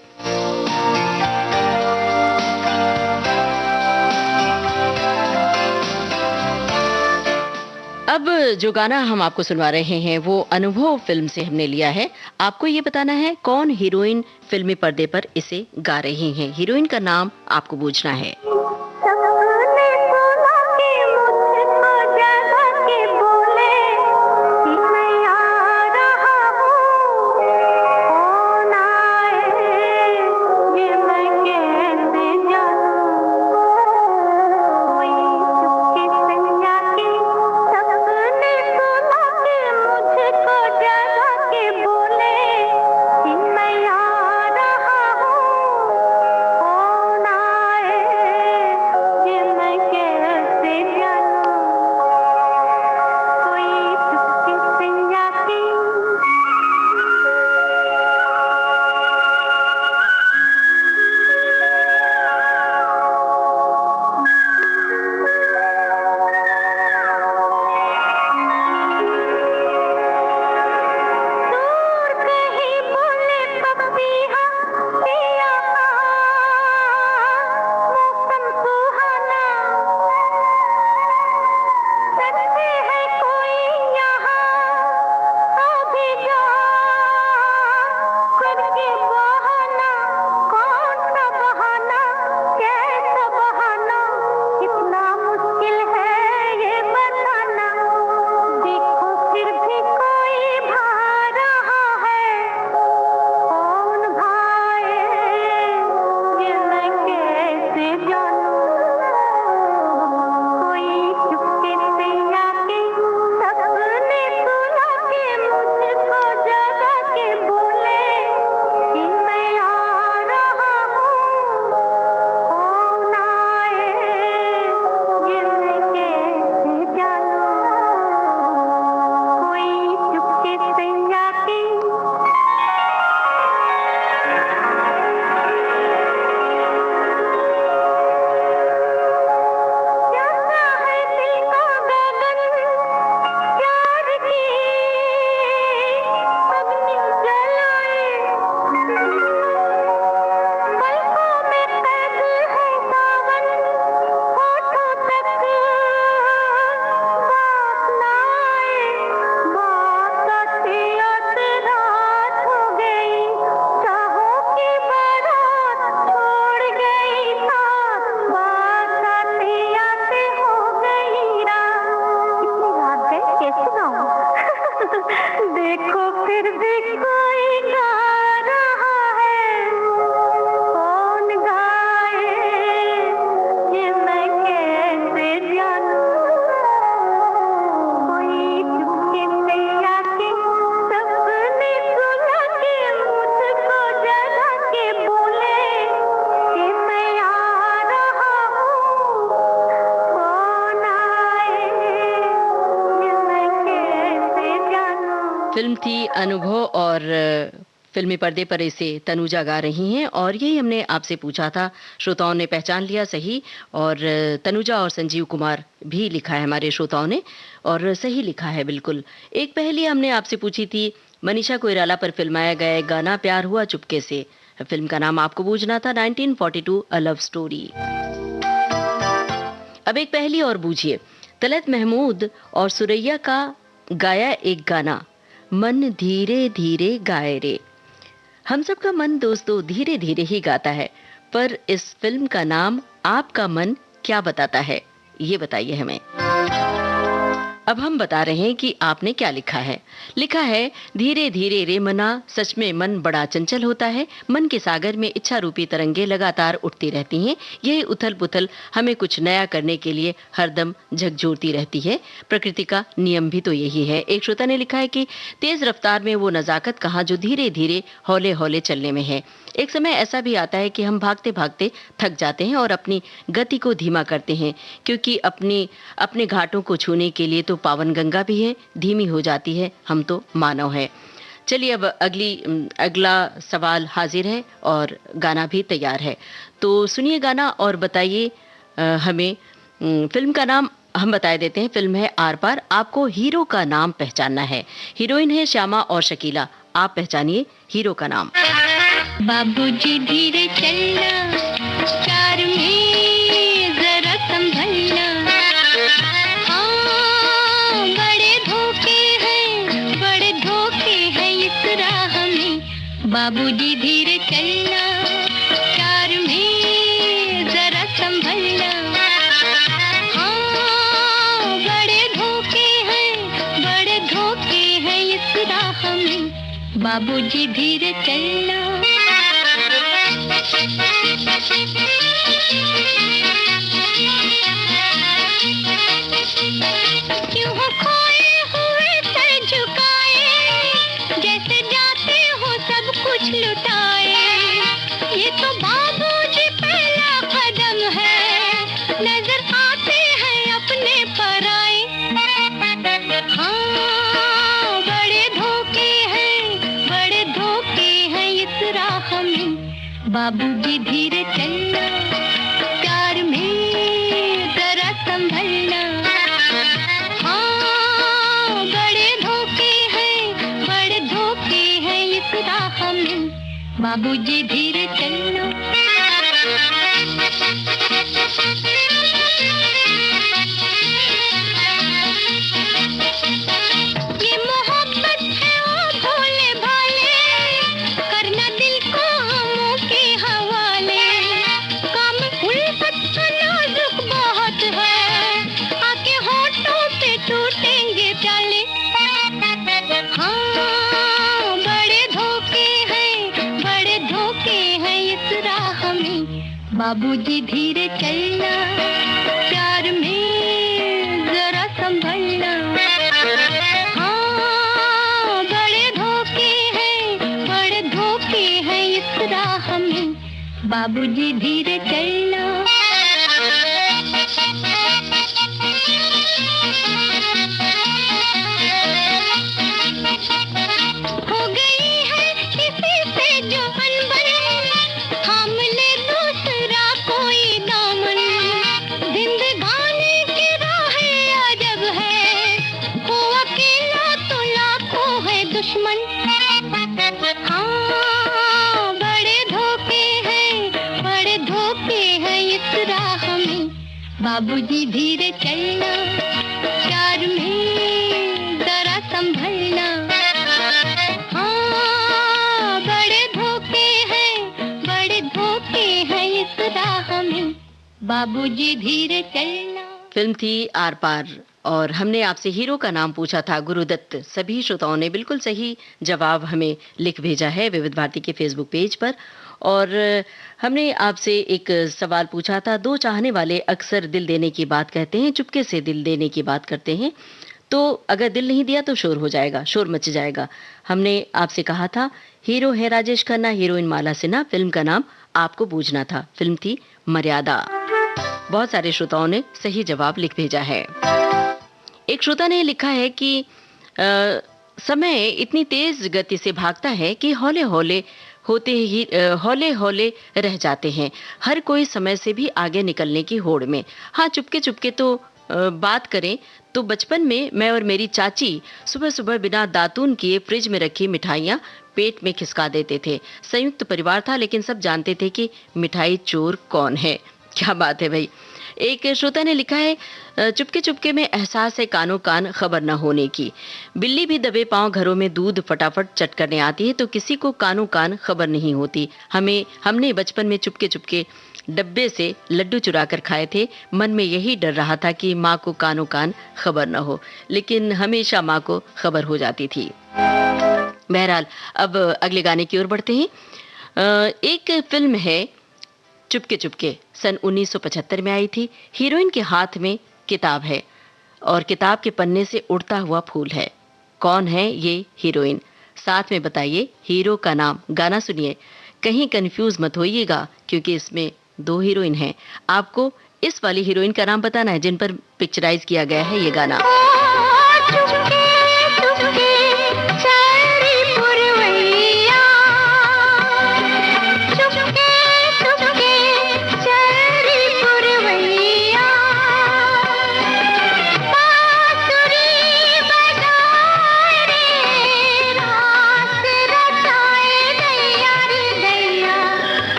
अब जो गाना हम आपको सुनवा रहे हैं वो अनुभव फिल्म से हमने लिया है। आपको ये बताना है कौन हीरोइन फिल्मी पर्दे पर इसे गा रही हैं। हीरोइन का नाम आपको पूछना है। फिल्म थी अनुभव और फिल्मी पर्दे पर इसे तनुजा गा रही हैं और यही हमने आपसे पूछा था। श्रोताओं ने पहचान लिया सही और तनुजा और संजीव कुमार भी लिखा है हमारे श्रोताओं ने और सही लिखा है बिल्कुल। एक पहेली हमने आपसे पूछी थी, मनीषा कोइराला पर फिल्माया गया एक गाना प्यार हुआ चुपके से, फिल्म का नाम आपको बूझना था 1942 अ लव स्टोरी। अब एक पहेली और बूझिए, तलत महमूद और सुरैया का गाया एक गाना, मन धीरे धीरे गाए रे। हम सबका मन दोस्तों धीरे धीरे ही गाता है, पर इस फिल्म का नाम आपका मन क्या बताता है, ये बताइए हमें। अब हम बता रहे हैं कि आपने क्या लिखा है। लिखा है, धीरे धीरे रे मना, सच में मन बड़ा चंचल होता है। मन के सागर में इच्छा रूपी तरंगे लगातार उठती रहती हैं। यही उथल पुथल हमें कुछ नया करने के लिए हरदम झकझोरती रहती है। प्रकृति का नियम भी तो यही है। एक श्रोता ने लिखा है कि तेज रफ्तार में वो नजाकत कहाँ जो धीरे धीरे हौले हौले चलने में है। एक समय ऐसा भी आता है कि हम भागते भागते थक जाते हैं और अपनी गति को धीमा करते हैं, क्योंकि अपने घाटों को छूने के लिए तो पावन गंगा भी है, धीमी हो जाती है, हम तो मानव है। चलिए अब अगला सवाल हाजिर है और गाना भी तैयार है, तो सुनिए गाना और बताइए हमें। फिल्म का नाम हम बता देते हैं, फिल्म है आर पार। आपको हीरो का नाम पहचानना है। हीरोइन है श्यामा और शकीला। आप पहचानिए हीरो का नाम। बाबूजी धीरे चलना, प्यार में जरा संभलना, हाँ बड़े धोखे हैं इस राह में। बाबूजी धीरे चलना, प्यार में जरा संभलना, हाँ बड़े धोखे हैं इस राह में। बाबूजी धीरे चलना। क्यों खोए हुए सर झुकाए, जैसे जाते हो सब कुछ लुटाए। ये तो बाबूजी पहला कदम है, नजर आते हैं अपने पराए। हाँ बड़े धोखे हैं इस राह में। बाबूजी धीरे चलना, प्यार में जरा संभलना, हाँ बड़े धोखे हैं इस राह में। बाबूजी धीरे चलना। ये मोहब्बत है ओ भोले भाले, करना दिल को हमों के हवाले। काम उल्फत का नाजुक बहुत है, आके होठों पे टूटेंगे प्याले। हाँ बड़े धोखे हैं इस राह में। बाबूजी धीरे चलना, प्यार में जरा संभलना, हाँ बड़े धोखे हैं इस राह में। बाबूजी धीरे चलना। हो गई है किसी से जो अनबन, थाम ले दूसरा कोई दामन। जिंदगानी की राहें अजब है, हो अकेला तो लाखों है दुश्मन। हाँ बड़े धोखे हैं इस राह में। बाबूजी धीरे चलना, प्यार में जरा संभलना, हाँ बड़े धोखे हैं इस राह में। बाबूजी धीरे चलना। फिल्म थी आर पार और हमने आपसे हीरो का नाम पूछा था, गुरुदत्त। सभी श्रोताओं ने बिल्कुल सही जवाब हमें लिख भेजा है विविध भारती के फेसबुक पेज पर। और हमने आपसे एक सवाल पूछा था, दो चाहने वाले अक्सर दिल देने की बात कहते हैं, चुपके से दिल देने की बात करते हैं, तो अगर दिल नहीं दिया तो शोर हो जाएगा, शोर मच जाएगा। हमने आपसे कहा था हीरो है राजेश खन्ना, हीरोइन माला सिन्हा। फिल्म का नाम आपको बूझना था, फिल्म थी मर्यादा। बहुत सारे श्रोताओं ने सही जवाब लिख भेजा है। एक श्रोता ने लिखा है कि समय इतनी तेज गति से भागता है कि हौले हौले रह जाते हैं, हर कोई समय से भी आगे निकलने की होड़ में। हाँ, चुपके चुपके तो बात करें तो बचपन में मैं और मेरी चाची सुबह सुबह बिना दातून किए फ्रिज में रखी मिठाइयाँ पेट में खिसका देते थे। संयुक्त परिवार था, लेकिन सब जानते थे कि मिठाई चोर कौन है। क्या बात है भाई। एक श्रोता ने लिखा है, चुपके चुपके में एहसास है कानों कान खबर न होने की। बिल्ली भी दबे पांव घरों में दूध फटाफट चट करने आती है, तो किसी को कानों कान खबर नहीं होती। हमने बचपन में चुपके चुपके डब्बे से लड्डू चुरा कर खाए थे। मन में यही डर रहा था कि माँ को कानों कान खबर न हो, लेकिन हमेशा माँ को खबर हो जाती थी। बहरहाल, अब अगले गाने की ओर बढ़ते हैं। एक फिल्म है चुपके चुपके, सन 1975 में आई थी। हीरोइन के हाथ में किताब है और किताब के पन्ने से उड़ता हुआ फूल है। कौन है ये हीरोइन? साथ में बताइए हीरो का नाम। गाना सुनिए, कहीं कंफ्यूज मत होइएगा क्योंकि इसमें 2 हीरोइन हैं। आपको इस वाली हीरोइन का नाम बताना है जिन पर पिक्चराइज किया गया है ये गाना। चल रे पुरवैया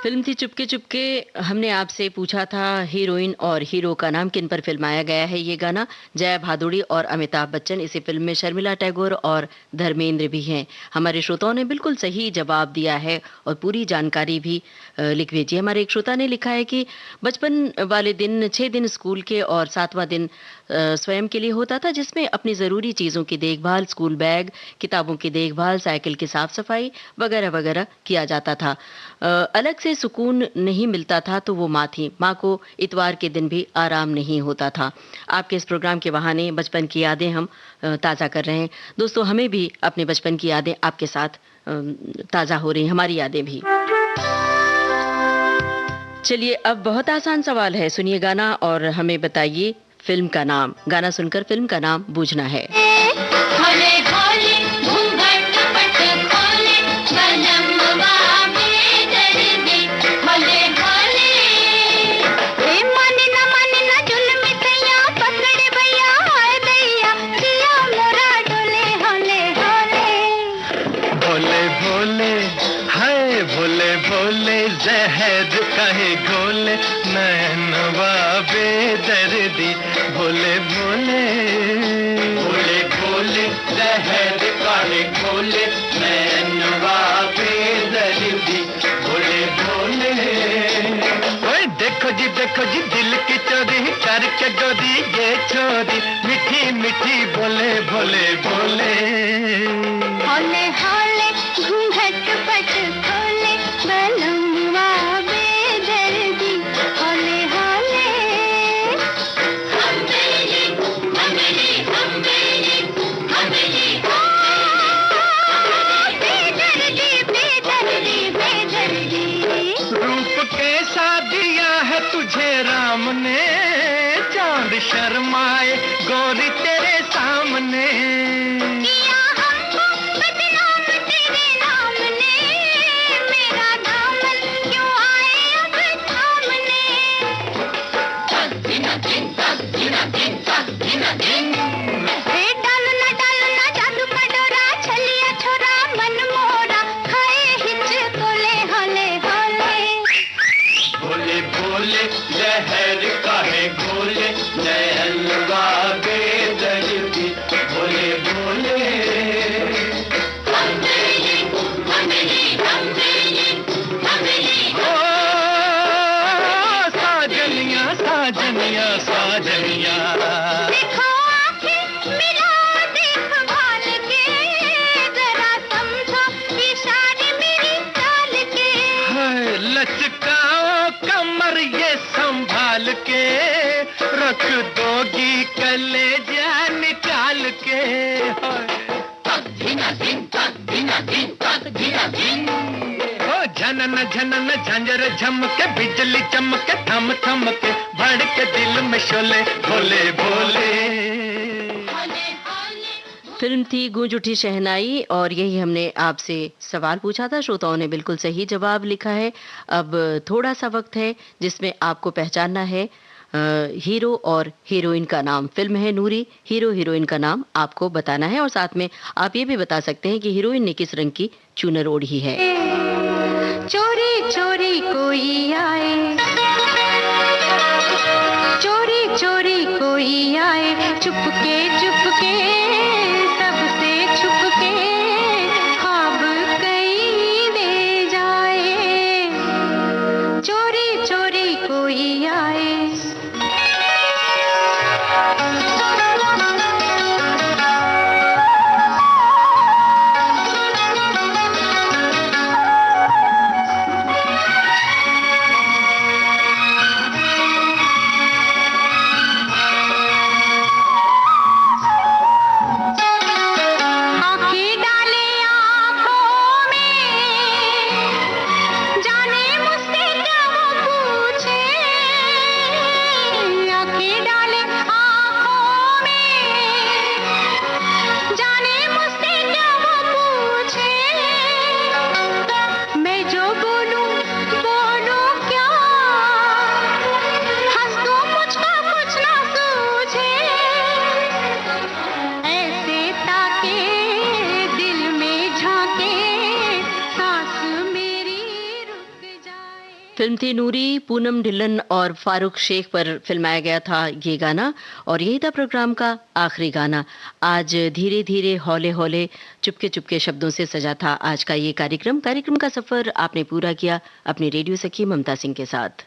फिल्म थी चुपके चुपके। हमने आपसे पूछा था हीरोइन और हीरो का नाम, किन पर फिल्माया गया है ये गाना। जया भादुड़ी और अमिताभ बच्चन, इसी फिल्म में शर्मिला टैगोर और धर्मेंद्र भी हैं। हमारे श्रोताओं ने बिल्कुल सही जवाब दिया है और पूरी जानकारी भी लिख भेजी। हमारे एक श्रोता ने लिखा है कि बचपन वाले दिन 6 दिन स्कूल के और 7वां दिन स्वयं के लिए होता था, जिसमें अपनी ज़रूरी चीज़ों की देखभाल, स्कूल बैग, किताबों की देखभाल, साइकिल की साफ सफाई वगैरह वगैरह किया जाता था। अलग से सुकून नहीं मिलता था तो वो माँ थी। माँ को इतवार के दिन भी आराम नहीं होता था। आपके इस प्रोग्राम के बहाने बचपन की यादें हम ताज़ा कर रहे हैं। दोस्तों, हमें भी अपने बचपन की यादें आपके साथ ताज़ा हो रही हैं, हमारी यादें भी। चलिए, अब बहुत आसान सवाल है, सुनिए गाना और हमें बताइए फिल्म का नाम। गाना सुनकर फिल्म का नाम बूझना है। भोले भोले घूंघट पट खोले बलमवा में दर्दी भोले भोले हे मन न जुल्म सैया पकड़ भैया हाय दैया जिया मोरा डोले होले होले भोले भोले हाय भोले भोले जहर कहे घोले नैनवा बेदर्दी भोले भोले भोले भोले जहर कहे घोले नैनवा बेदर्दी भोले भोले। ओए देखो जी दिल की चोरी करके गोदी ये छोरी मीठी मीठी बोले भोले भोले होले होले घूंघट पट खोले बलमवा बेदर्दी होले होले हमेली हमेली हमेली हमेली बेदर्दी बेदर्दी बेदर्दी रूप कैसा दिया है तुझे राम ने चांद शर्माए गोरी तेरे सामने किया हमको बदनाम तेरे नाम ने मेरा दामन क्यों आए अब सामने हे डालना जादू का डोरा छलिया छोरा मन मोरा खाए हिच कोले होले होले भोले भोले जहर काहे घोले नैनवा बेदर्दी भोले भोले हमेली हमेली हमेली हमेली ओ साजनिया साजनिया साजनिया देखो आंखें मिला देख भाल के जरा समझो इशारे मेरी चाल के हाय लचकाओ कमर ये संभाल के रख दोगी कलेजा निकाल के हाय ओ झनन झंझर झमके बिजली चमके थम थम के भड़के दिल में शोले भोले भोले। फिल्म थी गूंज उठी शहनाई और यही हमने आपसे सवाल पूछा था। श्रोताओं ने बिल्कुल सही जवाब लिखा है। अब थोड़ा सा वक्त है जिसमें आपको पहचानना है हीरो और हीरोइन का नाम। फिल्म है नूरी, हीरो हीरोइन का नाम आपको बताना है और साथ में आप ये भी बता सकते हैं कि हीरोइन ने किस रंग की चुनर ओढ़ी है। चोरी चोरी कोई आए चोरी चोरी कोई आए चुपके चुपके सबसे छुपके ख्वाब कई दे जाए चोरी चोरी कोई आए फिल्म थी नूरी, पूनम ढिल्लन और फारूक शेख पर फिल्माया गया था ये गाना और यही था प्रोग्राम का आखिरी गाना। आज धीरे धीरे हौले हौले चुपके चुपके शब्दों से सजा था आज का ये कार्यक्रम का सफर आपने पूरा किया अपनी रेडियो सखी ममता सिंह के साथ।